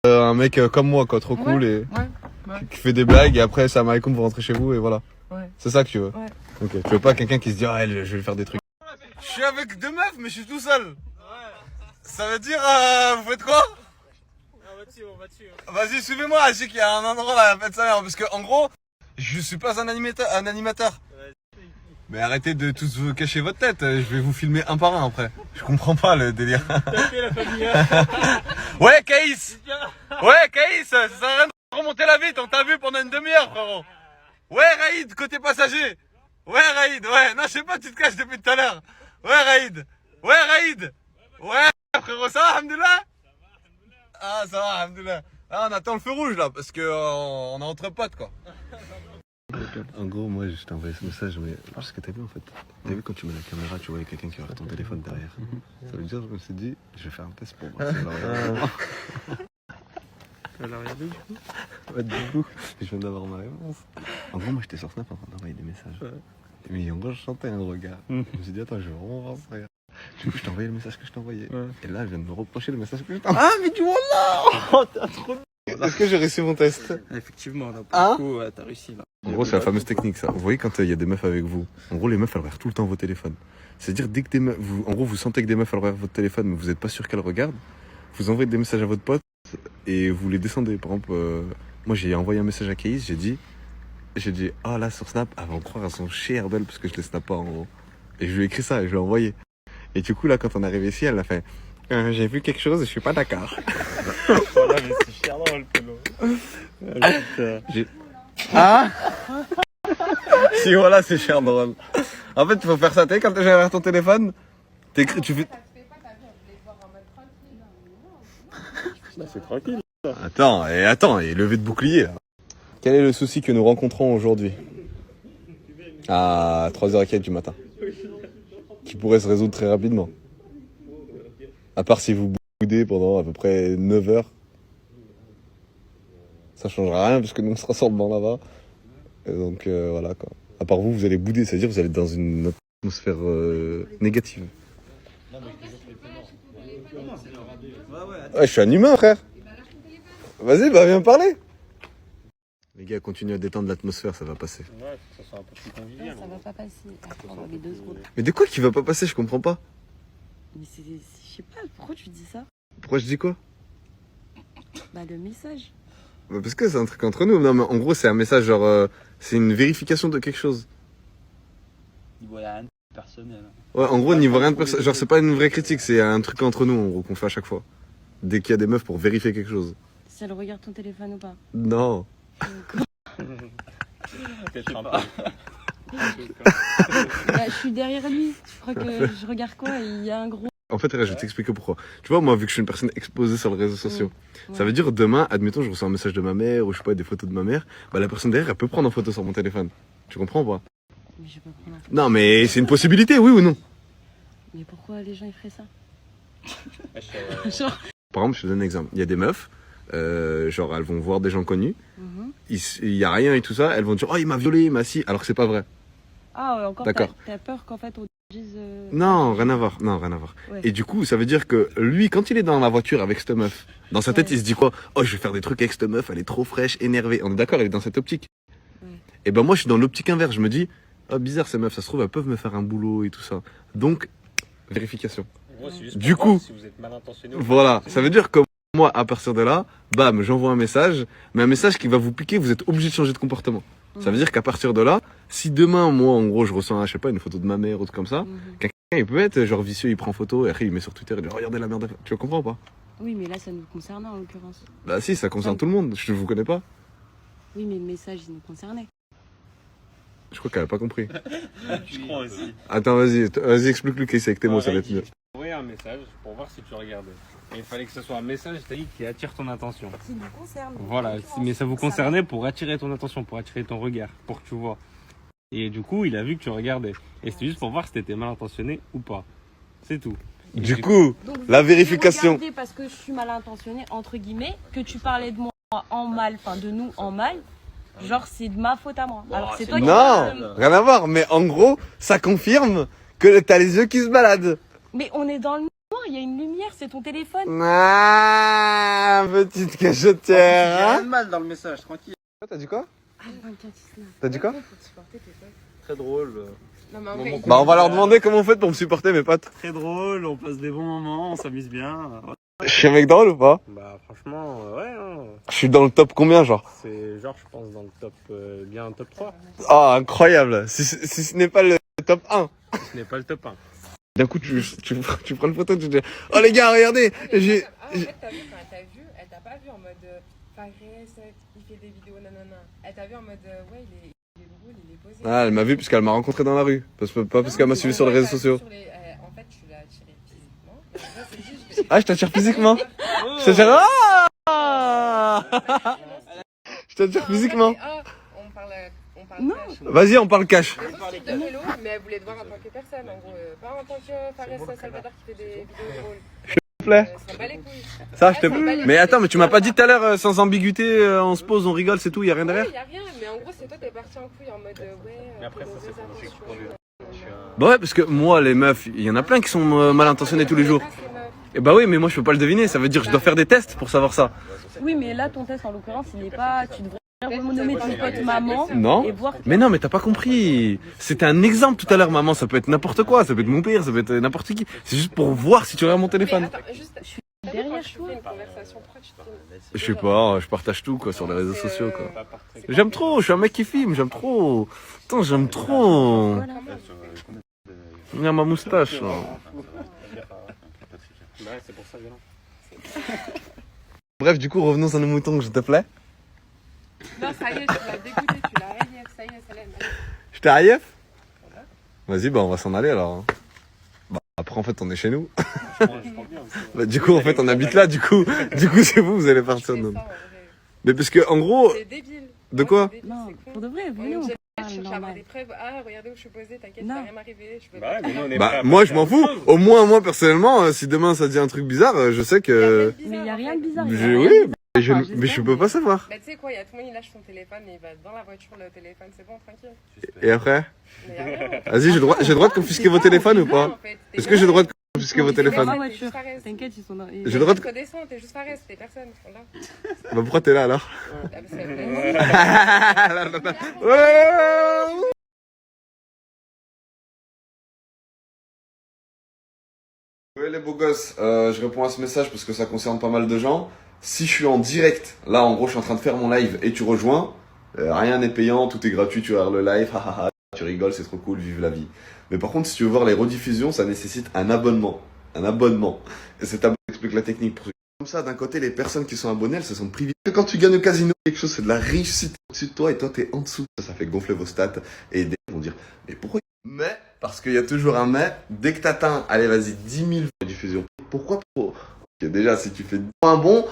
un mec comme moi, quoi, trop cool et qui fait des blagues et après, salam alaikum, vous rentrez chez vous et voilà. Ouais. C'est ça que tu veux. Ouais. Ok. Tu veux pas quelqu'un qui se dit, ah, je vais lui faire des trucs. Je suis avec deux meufs, mais je suis tout seul. Ouais. Ça veut dire, vous faites quoi? On va dessus. Vas-y, suivez-moi. Je sais qu'il y a un endroit là, faites ça, parce que en gros, je suis pas un animateur. Mais arrêtez de tous vous cacher votre tête, je vais vous filmer un par un après. Je comprends pas le délire. T'as fait la famille. Ouais, Caïs. Ouais, Caïs, ça sert à rien de remonter la vitre, on t'a vu pendant une demi-heure, frérot. Ouais, Raïd, côté passager. Ouais, Raïd, ouais. Non, je sais pas, tu te caches depuis tout à l'heure. Ouais, Raïd. Ouais, Raïd. Ouais, frérot, ça va, alhamdoulilah? Ah, ça va, alhamdoulilah. Ah, on attend le feu rouge là, parce que on est entre potes, quoi. En gros, moi, je t'ai envoyé ce message, mais parce que t'as vu en fait. T'as vu quand tu mets la caméra, tu voyais quelqu'un qui avait ton téléphone derrière. Ça veut dire, je me suis dit, je vais faire un test pour voir si elle regarde. Elle a regardé du coup? Ouais, du coup, je viens d'avoir ma réponse. En gros, moi, j'étais sur Snap en train d'envoyer des messages. Ouais. Mais en gros, je chantais un regard. Je me suis dit, attends, je vais vraiment voir ça. Du coup, je t'ai envoyé le message que je t'ai envoyé. Ouais. Et là, elle vient de me reprocher le message que je t'ai envoyé. Ah, mais du wallah! Oh, t'as trop. Est-ce que j'ai réussi mon test? Effectivement, là, pour le coup, t'as réussi là. En gros, c'est la fameuse technique, ça. Vous voyez quand il y a des meufs avec vous, en gros, les meufs, elles regardent tout le temps vos téléphones. C'est-à-dire, dès que des meufs, en gros, vous sentez que des meufs, elles regardent votre téléphone, mais vous n'êtes pas sûr qu'elles regardent, vous envoyez des messages à votre pote et vous les descendez. Par exemple, moi, j'ai envoyé un message à Caïs, j'ai dit, ah là, sur Snap, elles vont croire à son cher belle parce que je les snap pas, en gros. Et je lui ai écrit ça, et je lui ai envoyé. Et du coup, là, quand on est arrivé ici, elle a fait, j'ai vu quelque chose et je suis pas d'accord. Voilà, mais c'est cher dans le pelo. Ah si, voilà, c'est cher drôle. En fait, il faut faire ça. Tu sais, quand tu gères ton téléphone, tu fais. Là, c'est tranquille. Attends, et levé de bouclier. Là. Quel est le souci que nous rencontrons aujourd'hui à 3h15 du matin? Qui pourrait se résoudre très rapidement. À part si vous boudez pendant à peu près 9h. Ça changera rien parce que nous on sera sur le banc là-bas. Et donc voilà quoi. À part vous, vous allez bouder, c'est-à-dire vous allez être dans une atmosphère négative. Ouais, je suis un humain, frère. Vas-y, bah viens me parler. Les gars, continuez à détendre l'atmosphère, ça va passer. Ouais, ça sera un peu plus convivial. Ça va pas passer. Attends, les 2 secondes. Mais de quoi qui va pas passer, je comprends pas. Mais c'est. Je sais pas, pourquoi tu dis ça? Pourquoi je dis quoi? Bah, le message. Bah parce que c'est un truc entre nous. Non, mais en gros, c'est un message genre. C'est une vérification de quelque chose. Il voit rien de personnel. Ouais, en gros, niveau rien de personnel. Genre, c'est pas une vraie critique, c'est un truc entre nous, en gros, qu'on fait à chaque fois. Dès qu'il y a des meufs pour vérifier quelque chose. Si elle regarde ton téléphone ou pas? Non. Bah, je suis derrière lui. Je crois que je regarde quoi? Il y a un gros. En fait, je vais t'expliquer pourquoi. Tu vois, moi, vu que je suis une personne exposée sur les réseaux sociaux, ça veut dire demain, admettons, je reçois un message de ma mère ou je sais pas, des photos de ma mère, bah la personne derrière, elle peut prendre en photo sur mon téléphone. Tu comprends ou pas? Mais je vais pas prendre en photo. Non, mais c'est une possibilité, oui ou non? Mais pourquoi les gens ils feraient ça? Genre... Par exemple, je te donne un exemple. Il y a des meufs, genre elles vont voir des gens connus, il y a rien et tout ça, elles vont dire, oh il m'a violé, il m'a si, alors que c'est pas vrai. Ah ouais, encore d'accord. T'as peur qu'en fait on dise... Non, rien à voir. Non, rien à voir. Ouais. Et du coup, ça veut dire que lui, quand il est dans la voiture avec cette meuf, dans sa tête, il se dit quoi? Oh, je vais faire des trucs avec cette meuf, elle est trop fraîche, énervée. On est d'accord, elle est dans cette optique. Ouais. Et ben moi, je suis dans l'optique inverse. Je me dis, oh bizarre ces meufs, ça se trouve, elles peuvent me faire un boulot et tout ça. Donc, vérification. Gros, du coup, si vous êtes mal intentionné, voilà, ça veut dire que moi, à partir de là, bam, j'envoie un message, mais un message qui va vous piquer, vous êtes obligé de changer de comportement. Ça veut dire qu'à partir de là, si demain, moi, en gros, je reçois, je sais pas, une photo de ma mère ou truc comme ça, quelqu'un, il peut être genre vicieux, il prend photo et après il met sur Twitter, il dit regardez la merde. Tu comprends ou pas? Oui, mais là, ça nous concerne en l'occurrence. Bah si, ça concerne tout le monde, je vous connais pas. Oui, mais le message, il nous concernait. Je crois qu'elle a pas compris. Je crois aussi. Attends, vas-y, explique-le qu'est-ce avec tes mots, ça va être mieux. J'ai envoyé un message pour voir si tu regardais. Et il fallait que ce soit un message, t'as dit, qui attire ton attention. Qui nous concerne. Voilà, mais ça vous concernait pour attirer ton attention, pour attirer ton regard, pour que tu vois. Et du coup, il a vu que tu regardais. Et c'était juste pour voir si t'étais mal intentionné ou pas. C'est tout. Du coup, donc, la vérification. Parce que je suis mal intentionné, entre guillemets, que tu parlais de moi en mal, enfin de nous en mal. Genre, c'est de ma faute à moi. Alors, c'est toi qui... Non, rien à voir. Mais en gros, ça confirme que t'as les yeux qui se baladent. Mais on est dans le noir, il y a une lumière, c'est ton téléphone. Ah, petite cachetière. Rien de mal dans le message, tranquille. T'as dit quoi? T'as dit quoi? Très drôle. Non, mais en vrai, Bah, on va leur demander comment vous faites pour me supporter, mes potes. Très drôle, on passe des bons moments, on s'amuse bien. Je suis un mec drôle ou pas? Bah franchement, ouais, hein. Je suis dans le top combien, genre? C'est genre, je pense, dans le top, bien top 3. Oh, incroyable. Si ce n'est pas le top 1. Ce n'est pas le top 1. D'un coup, tu prends une photo, tu te dis, oh les gars, regardez, j'ai... Ah, en fait, t'as vu, quand elle t'a vu, elle t'a pas vu en mode Fares, il fait des vidéos, nanana. Elle t'a vu en mode ouais, il est drôle, il est posé. Ah, elle m'a vu puisqu'elle m'a rencontré dans la rue. Pas parce qu'elle m'a suivi sur les réseaux sociaux. En fait, tu l'as attiré physiquement. C'est juste, Ah, je t'attire physiquement? Je t'attire... Ah je t'attire physiquement. On parle Non. cash. Vas-y, on parle cash. On parle de vélo, mais elle voulait te voir en tant que personne, en gros. Pas en tant que Fares Salvador qui fait des vidéos drôles. S'il te plaît. Ça bat les couilles. Ça, je te plaît. Mais attends, mais tu m'as pas dit tout à l'heure, sans ambiguïté, on se pose, on rigole, c'est tout, y a rien derrière? Ouais, y a rien, mais en gros, c'est toi, t'es parti en couille en mode ouais. après, ça, c'est pour pour des montrer qu'on intentions. Bah ouais, parce que moi, les meufs, il y en a plein qui sont mal intentionnés tous les jours. Et bah oui, mais moi, je peux pas le deviner, ça veut dire que je dois faire des tests pour savoir ça. Oui, mais là, ton test, en l'occurrence, il est pas. Tu devrais renommer ton pote maman Non. et voir. Mais non, mais t'as pas compris. C'était un exemple tout à l'heure, maman, ça peut être n'importe quoi, ça peut être mon père, ça peut être n'importe qui. C'est juste pour voir si tu regardes mon téléphone. Attends, juste, je suis derrière toi. Une conversation, pourquoi tu te filmes? Je sais pas, je partage tout, quoi, sur les réseaux sociaux, quoi. J'aime trop, je suis un mec qui filme, j'aime trop. Attends, j'aime trop. Voilà. Il y a ma moustache, là. Ouais, c'est pour ça, violent. Bref, du coup, revenons à nos moutons, s'il te plaît. Non, ça y est, tu l'as dégoûté, tu l'as rayé, ça y est, Salem. Je t'ai Aïef? Vas-y, bah on va s'en aller alors. Hein. Bah, après, en fait, on est chez nous. Bah, du coup, en fait, on habite là, du coup c'est vous allez partir. Non. Mais parce que, en gros, C'est débile. de quoi? Non, pour de vrai, On venez, est on obligé parle de chercher à avoir normal. des preuves. Ah, regardez où je suis posée, t'inquiète, Non. ça va rien m'arriver. Je peux Bah ouais, pas. mais nous, on est prêts Bah, à moi, faire je m'en plein de fous. choses. Au moins, moi, personnellement, si demain ça dit un truc bizarre, je sais que. Mais il y a rien de bizarre. il y a Je- rien oui, de bizarre. mais je, Enfin, mais je j'espère, peux pas savoir. Bah, tu sais quoi, il y a tout le monde, il lâche son téléphone et il va dans la voiture, le téléphone, c'est bon, tranquille. Et après? Mais y a rien. Vas-y, j'ai le droit de confisquer vos téléphones ou pas? En fait, Est-ce que j'ai le droit de confisquer vos Dans la téléphones? voiture. T'inquiète, ils sont dans. J'ai le droit de. Redescends, t'es juste Fares, t'es personne, ils sont là. Bah, pourquoi t'es là alors? Ah, parce que- Ouais. Ouais les beaux gosses, je réponds à ce message parce que ça concerne pas mal de gens. Si je suis en direct, là en gros je suis en train de faire mon live et tu rejoins, rien n'est payant, tout est gratuit, tu regardes le live, hahaha, tu rigoles, c'est trop cool, vive la vie. Mais par contre si tu veux voir les rediffusions, ça nécessite un abonnement. Un abonnement. Et cet abonnement explique la technique. Pour... Comme ça, d'un côté, les personnes qui sont abonnées, elles se sentent privilégiées. Quand tu gagnes au casino, quelque chose, c'est de la réussite au-dessus de toi et toi t'es en dessous. Ça fait gonfler vos stats et des gens vont dire, mais pourquoi? Mais, parce qu'il y a toujours un mais, dès que t'atteins, allez vas-y, 10 000 diffusions. Pourquoi pas? Ok, déjà, si tu fais moins bon,